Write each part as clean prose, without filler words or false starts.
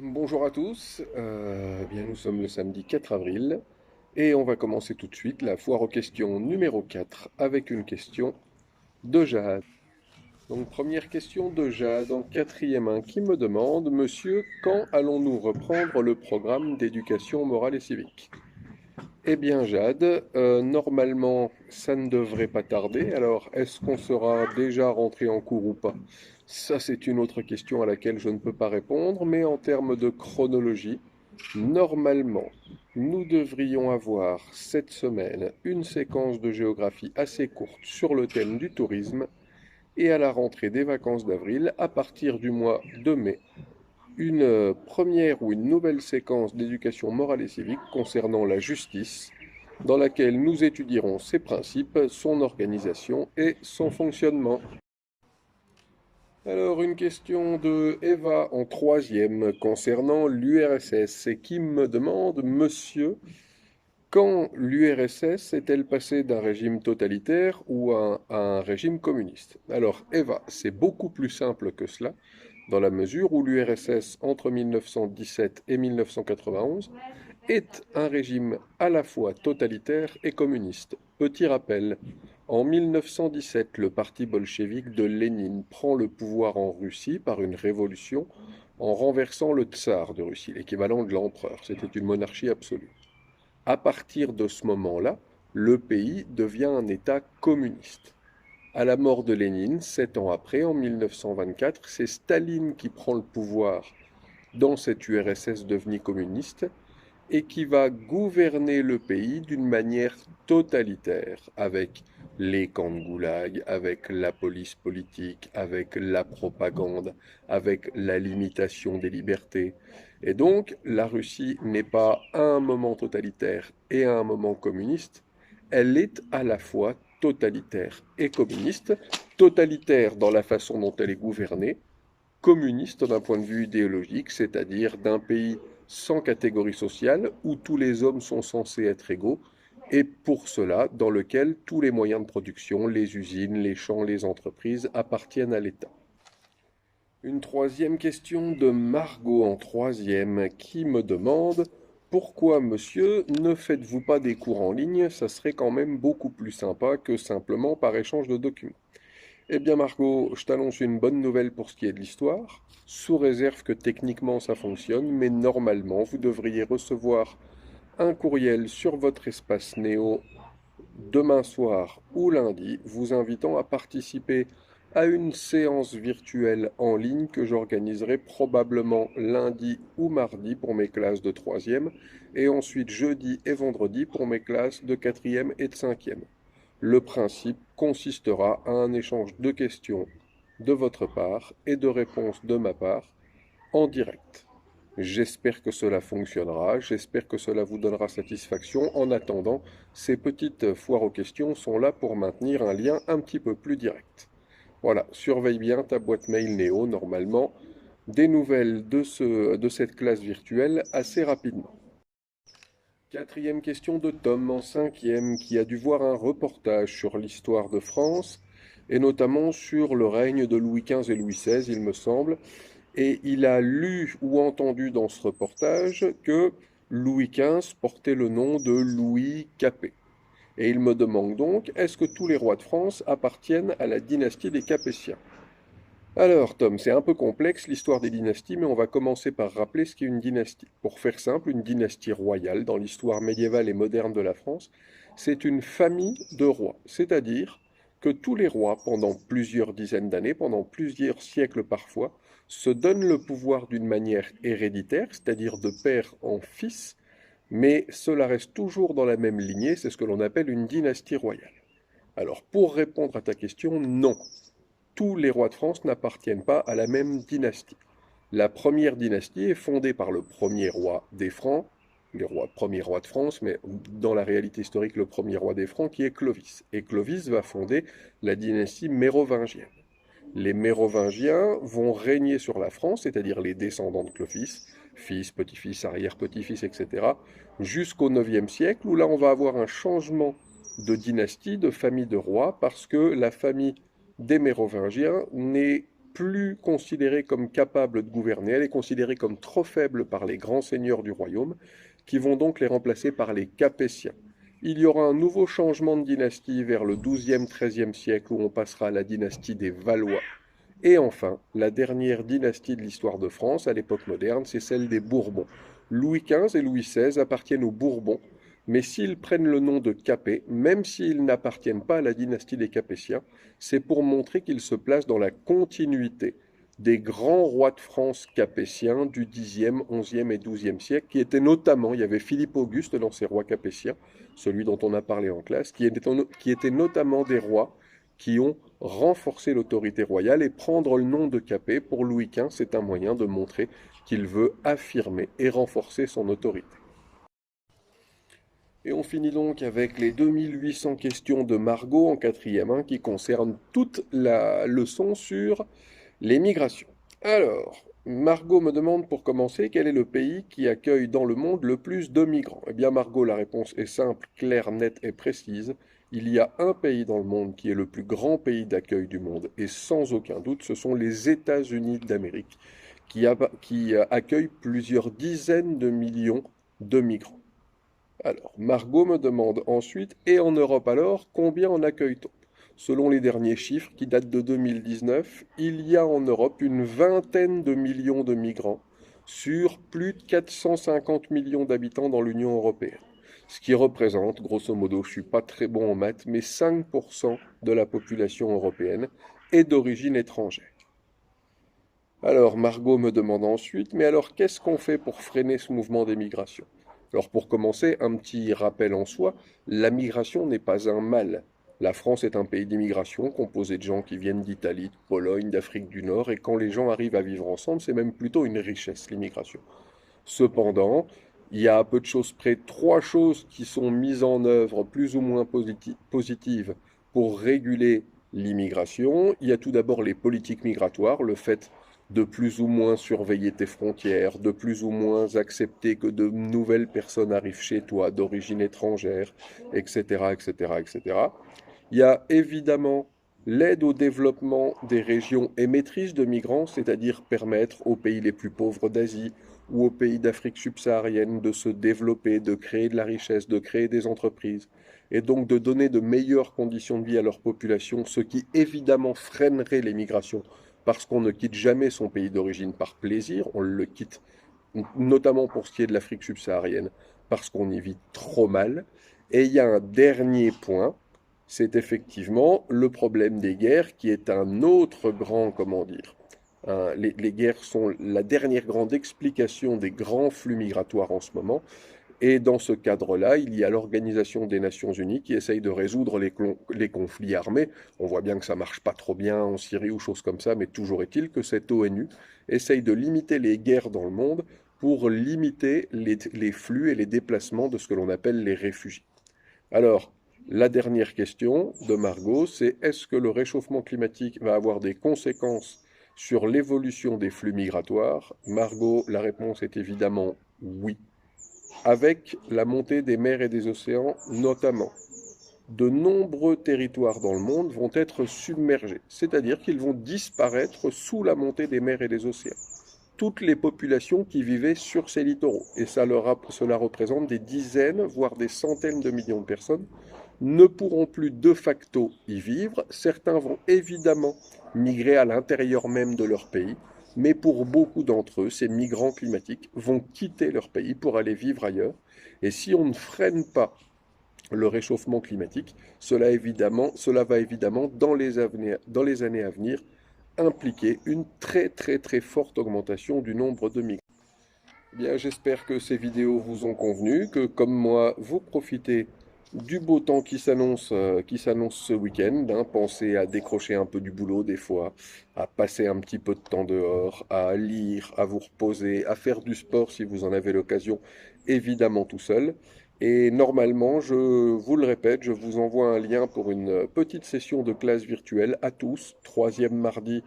Bonjour à tous, bien nous sommes le samedi 4 avril et on va commencer tout de suite la foire aux questions numéro 4 avec une question de Jade. Donc première question de Jade en quatrième 1 qui me demande: Monsieur, quand allons-nous reprendre le programme d'éducation morale et civique? Eh bien Jade, normalement ça ne devrait pas tarder, alors est-ce qu'on sera déjà rentré en cours ou pas? Ça c'est une autre question à laquelle je ne peux pas répondre, mais en termes de chronologie, normalement, nous devrions avoir cette semaine une séquence de géographie assez courte sur le thème du tourisme et à la rentrée des vacances d'avril, à partir du mois de mai, une première ou une nouvelle séquence d'éducation morale et civique concernant la justice, dans laquelle nous étudierons ses principes, son organisation et son fonctionnement. Alors, une question de Eva en troisième concernant l'URSS et qui me demande: Monsieur, quand l'URSS est-elle passée d'un régime totalitaire ou à un régime communiste? Alors, Eva, c'est beaucoup plus simple que cela, dans la mesure où l'URSS, entre 1917 et 1991, est un régime à la fois totalitaire et communiste. Petit rappel, en 1917, le parti bolchevique de Lénine prend le pouvoir en Russie par une révolution en renversant le tsar de Russie, l'équivalent de l'empereur. C'était une monarchie absolue. À partir de ce moment-là, le pays devient un État communiste. À la mort de Lénine, 7 ans après, en 1924, c'est Staline qui prend le pouvoir dans cette URSS devenue communiste et qui va gouverner le pays d'une manière totalitaire, avec les camps de goulag, avec la police politique, avec la propagande, avec la limitation des libertés. Et donc, la Russie n'est pas à un moment totalitaire et à un moment communiste, elle est à la fois totalitaire et communiste, totalitaire dans la façon dont elle est gouvernée, communiste d'un point de vue idéologique, c'est-à-dire d'un pays sans catégorie sociale où tous les hommes sont censés être égaux, et pour cela dans lequel tous les moyens de production, les usines, les champs, les entreprises appartiennent à l'État. Une troisième question de Margot en troisième qui me demande: Pourquoi, monsieur, ne faites-vous pas des cours en ligne? Ça serait quand même beaucoup plus sympa que simplement par échange de documents. Eh bien Margot, je t'annonce une bonne nouvelle pour ce qui est de l'histoire, sous réserve que techniquement ça fonctionne, mais normalement vous devriez recevoir un courriel sur votre espace Néo demain soir ou lundi, vous invitant à participer à une séance virtuelle en ligne que j'organiserai probablement lundi ou mardi pour mes classes de troisième, et ensuite jeudi et vendredi pour mes classes de quatrième et de cinquième. Le principe consistera à un échange de questions de votre part et de réponses de ma part en direct. J'espère que cela fonctionnera, j'espère que cela vous donnera satisfaction. En attendant, ces petites foires aux questions sont là pour maintenir un lien un petit peu plus direct. Voilà, surveille bien ta boîte mail Néo, normalement, des nouvelles de cette classe virtuelle assez rapidement. Quatrième question de Tom en cinquième, qui a dû voir un reportage sur l'histoire de France, et notamment sur le règne de Louis XV et Louis XVI, il me semble, et il a lu ou entendu dans ce reportage que Louis XV portait le nom de Louis Capet. Et il me demande donc, est-ce que tous les rois de France appartiennent à la dynastie des Capétiens? Alors, Tom, c'est un peu complexe l'histoire des dynasties, mais on va commencer par rappeler ce qu'est une dynastie. Pour faire simple, une dynastie royale dans l'histoire médiévale et moderne de la France, c'est une famille de rois, c'est-à-dire que tous les rois, pendant plusieurs dizaines d'années, pendant plusieurs siècles parfois, se donnent le pouvoir d'une manière héréditaire, c'est-à-dire de père en fils, mais cela reste toujours dans la même lignée, c'est ce que l'on appelle une dynastie royale. Alors, pour répondre à ta question, non, tous les rois de France n'appartiennent pas à la même dynastie. La première dynastie est fondée par le premier roi des Francs, premier roi de France, mais dans la réalité historique, le premier roi des Francs qui est Clovis. Et Clovis va fonder la dynastie mérovingienne. Les Mérovingiens vont régner sur la France, c'est-à-dire les descendants de Clovis, fils, petits-fils, arrière-petits-fils, etc., jusqu'au IXe siècle, où là on va avoir un changement de dynastie, de famille de rois, parce que la famille des Mérovingiens n'est plus considérée comme capable de gouverner, elle est considérée comme trop faible par les grands seigneurs du royaume, qui vont donc les remplacer par les Capétiens. Il y aura un nouveau changement de dynastie vers le XIIe-XIIIe siècle où on passera à la dynastie des Valois. Et enfin, la dernière dynastie de l'histoire de France à l'époque moderne, c'est celle des Bourbons. Louis XV et Louis XVI appartiennent aux Bourbons, mais s'ils prennent le nom de Capet, même s'ils n'appartiennent pas à la dynastie des Capétiens, c'est pour montrer qu'ils se placent dans la continuité des grands rois de France capétiens du Xe, XIe et XIIe siècle, qui étaient notamment, il y avait Philippe Auguste dans ces rois capétiens, celui dont on a parlé en classe, qui étaient notamment des rois qui ont renforcé l'autorité royale, et prendre le nom de Capet pour Louis XV, c'est un moyen de montrer qu'il veut affirmer et renforcer son autorité. Et on finit donc avec les 2800 questions de Margot en quatrième 1 qui concernent toute la leçon sur les migrations. Alors, Margot me demande pour commencer quel est le pays qui accueille dans le monde le plus de migrants. Eh bien Margot, la réponse est simple, claire, nette et précise. Il y a un pays dans le monde qui est le plus grand pays d'accueil du monde et sans aucun doute ce sont les États-Unis d'Amérique qui accueillent plusieurs dizaines de millions de migrants. Alors, Margot me demande ensuite, et en Europe alors, combien en accueille-t-on? Selon les derniers chiffres qui datent de 2019, il y a en Europe une vingtaine de millions de migrants sur plus de 450 millions d'habitants dans l'Union européenne. Ce qui représente, grosso modo, je ne suis pas très bon en maths, mais 5% de la population européenne est d'origine étrangère. Alors, Margot me demande ensuite, mais alors qu'est-ce qu'on fait pour freiner ce mouvement des migrations? Alors, pour commencer, un petit rappel en soi, la migration n'est pas un mal. La France est un pays d'immigration composé de gens qui viennent d'Italie, de Pologne, d'Afrique du Nord, et quand les gens arrivent à vivre ensemble, c'est même plutôt une richesse, l'immigration. Cependant, il y a à peu de choses près trois choses qui sont mises en œuvre plus ou moins positives pour réguler l'immigration. Il y a tout d'abord les politiques migratoires, le fait de plus ou moins surveiller tes frontières, de plus ou moins accepter que de nouvelles personnes arrivent chez toi d'origine étrangère, etc., etc., etc. Il y a évidemment l'aide au développement des régions émettrices de migrants, c'est-à-dire permettre aux pays les plus pauvres d'Asie ou aux pays d'Afrique subsaharienne de se développer, de créer de la richesse, de créer des entreprises, et donc de donner de meilleures conditions de vie à leur population, ce qui évidemment freinerait les migrations, parce qu'on ne quitte jamais son pays d'origine par plaisir, on le quitte notamment pour ce qui est de l'Afrique subsaharienne, parce qu'on y vit trop mal. Et il y a un dernier point, c'est effectivement le problème des guerres, qui est un autre grand, comment dire, les guerres sont la dernière grande explication des grands flux migratoires en ce moment. Et dans ce cadre-là, il y a l'Organisation des Nations Unies qui essaye de résoudre les conflits armés. On voit bien que ça marche pas trop bien en Syrie ou choses comme ça, mais toujours est-il que cette ONU essaye de limiter les guerres dans le monde pour limiter les flux et les déplacements de ce que l'on appelle les réfugiés. Alors, la dernière question de Margot, c'est est-ce que le réchauffement climatique va avoir des conséquences sur l'évolution des flux migratoires? Margot, la réponse est évidemment oui. Avec la montée des mers et des océans notamment, de nombreux territoires dans le monde vont être submergés, c'est-à-dire qu'ils vont disparaître sous la montée des mers et des océans. Toutes les populations qui vivaient sur ces littoraux, et cela représente des dizaines, voire des centaines de millions de personnes, ne pourront plus de facto y vivre. Certains vont évidemment migrer à l'intérieur même de leur pays, mais pour beaucoup d'entre eux, ces migrants climatiques vont quitter leur pays pour aller vivre ailleurs. Et si on ne freine pas le réchauffement climatique, cela va évidemment, dans les années à venir, impliquer une très très très forte augmentation du nombre de migrants. Bien, j'espère que ces vidéos vous ont convenu, que comme moi, vous profitez du beau temps qui s'annonce ce week-end. Hein. Pensez à décrocher un peu du boulot des fois, à passer un petit peu de temps dehors, à lire, à vous reposer, à faire du sport si vous en avez l'occasion, évidemment tout seul. Et normalement, je vous le répète, je vous envoie un lien pour une petite session de classe virtuelle à tous, troisième mardi,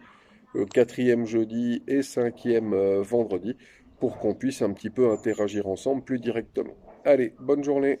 quatrième jeudi et cinquième vendredi, pour qu'on puisse un petit peu interagir ensemble plus directement. Allez, bonne journée!